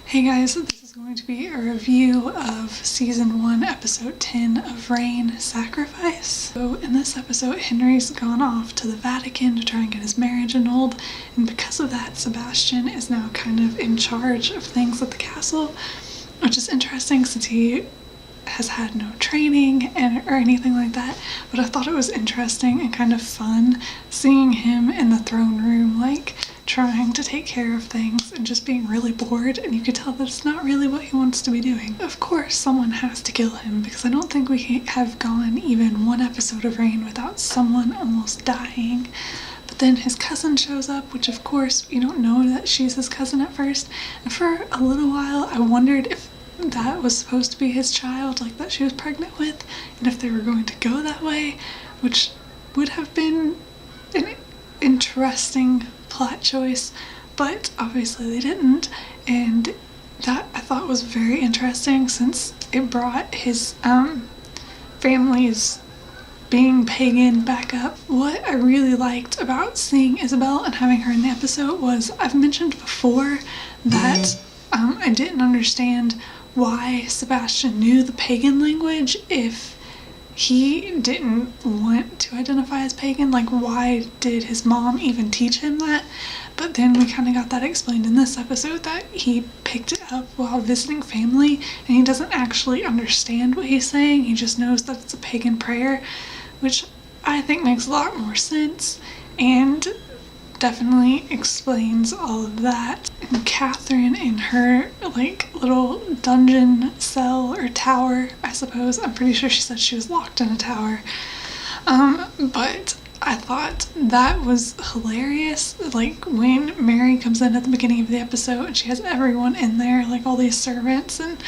Hey guys, this is going to be a review of Season 1, Episode 10 of Rain Sacrifice. So in this episode, Henry's gone off to the Vatican to try and get his marriage annulled, and because of that, Sebastian is now kind of in charge of things at the castle, which is interesting since he has had no training or anything like that, but I thought it was interesting and kind of fun seeing him in the throne room, like, trying to take care of things and just being really bored, and you could tell that it's not really what he wants to be doing. Of course, someone has to kill him, because I don't think we have gone even one episode of Rain without someone almost dying. But then his cousin shows up, which of course you don't know that she's his cousin at first, and for a little while I wondered if that was supposed to be his child, like that she was pregnant with, and if they were going to go that way, which would have been an interesting plot choice, but obviously they didn't, and that I thought was very interesting since it brought his family's being pagan back up. What I really liked about seeing Isabel and having her in the episode was, I've mentioned before that I didn't understand why Sebastian knew the pagan language if he didn't want to identify as pagan. Like, why did his mom even teach him that? But then we kind of got that explained in this episode, that he picked it up while visiting family and he doesn't actually understand what he's saying, he just knows that it's a pagan prayer, which I think makes a lot more sense and definitely explains all of that. And Catherine in her like little dungeon cell or tower, I suppose, I'm pretty sure she said she was locked in a tower, but I thought that was hilarious. Like when Mary comes in at the beginning of the episode and she has everyone in there, like all these servants, and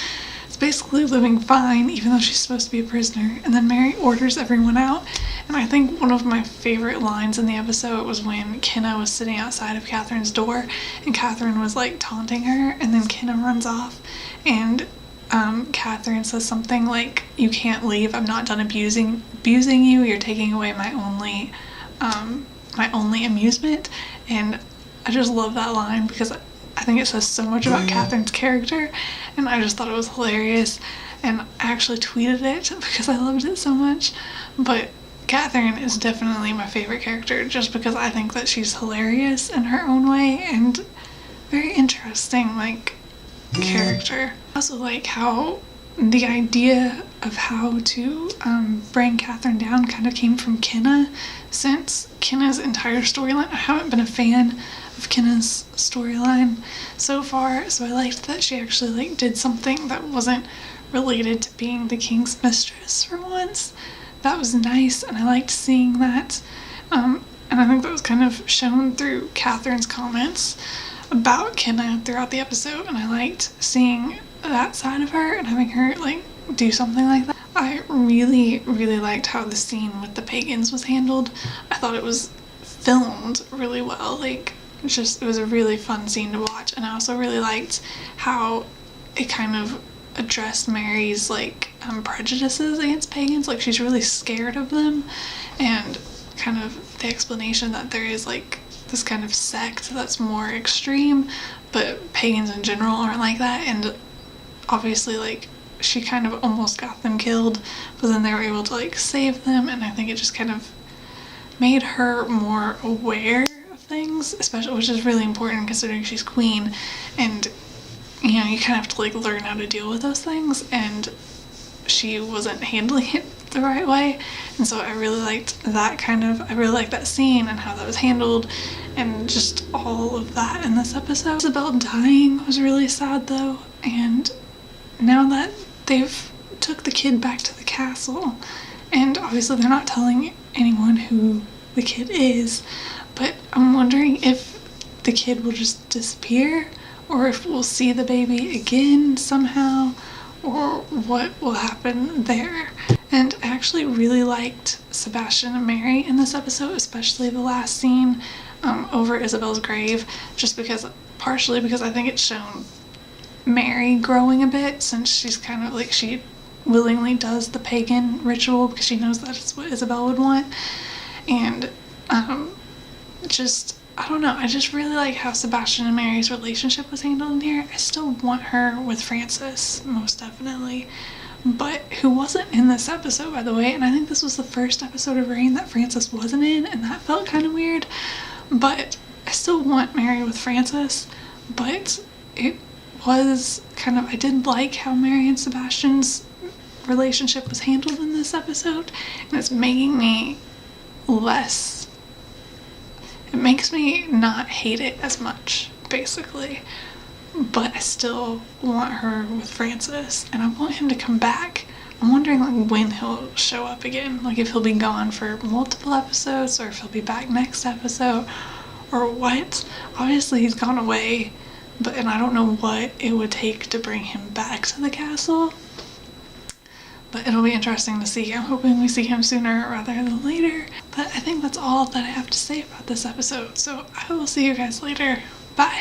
it's basically living fine even though she's supposed to be a prisoner, and then Mary orders everyone out. And I think one of my favorite lines in the episode was when Kenna was sitting outside of Catherine's door and Catherine was like taunting her, and then Kenna runs off and Catherine says something like, "You can't leave, I'm not done abusing you, you're taking away my only amusement." And I just love that line because I think it says so much about Catherine's character, and I just thought it was hilarious, and I actually tweeted it because I loved it so much. But Catherine is definitely my favorite character just because I think that she's hilarious in her own way and very interesting, like, character. I also like how the idea of how to bring Catherine down kind of came from Kenna, since Kenna's entire storyline, I haven't been a fan of Kenna's storyline so far, so I liked that she actually like did something that wasn't related to being the king's mistress for once. That was nice, and I liked seeing that, and I think that was kind of shown through Catherine's comments about Kenna throughout the episode, and I liked seeing that side of her and having her like do something like that. I really liked how the scene with the pagans was handled. I thought it was filmed really well, like it was a really fun scene to watch, and I also really liked how it kind of addressed Mary's like prejudices against pagans, like she's really scared of them, and kind of the explanation that there is like this kind of sect that's more extreme, but pagans in general aren't like that, and obviously like she kind of almost got them killed, but then they were able to like save them, and I think it just kind of made her more aware of things, especially, which is really important considering she's queen, and you know, you kind of have to like learn how to deal with those things, and she wasn't handling it the right way, and so I really liked that scene and how that was handled, and just all of that in this episode. Isabel dying was really sad though, and now that they've took the kid back to the castle, and obviously they're not telling anyone who the kid is, but I'm wondering if the kid will just disappear, or if we'll see the baby again somehow, or what will happen there. And I actually really liked Sebastian and Mary in this episode, especially the last scene over Isabel's grave, just because, partially because I think it's shown Mary growing a bit, since she's kind of like, she willingly does the pagan ritual because she knows that it's what Isabel would want, and I don't know, I just really like how Sebastian and Mary's relationship was handled in here. I still want her with Francis, most definitely. But who wasn't in this episode, by the way, and I think this was the first episode of Reign that Francis wasn't in, and that felt kind of weird. But I still want Mary with Francis, but it was kind of, I did like how Mary and Sebastian's relationship was handled in this episode, and it's making me less, it makes me not hate it as much, basically. But I still want her with Francis, and I want him to come back. I'm wondering like when he'll show up again, like if he'll be gone for multiple episodes, or if he'll be back next episode, or what. Obviously he's gone away, and I don't know what it would take to bring him back to the castle. But it'll be interesting to see. I'm hoping we see him sooner rather than later. But I think that's all that I have to say about this episode. So I will see you guys later. Bye!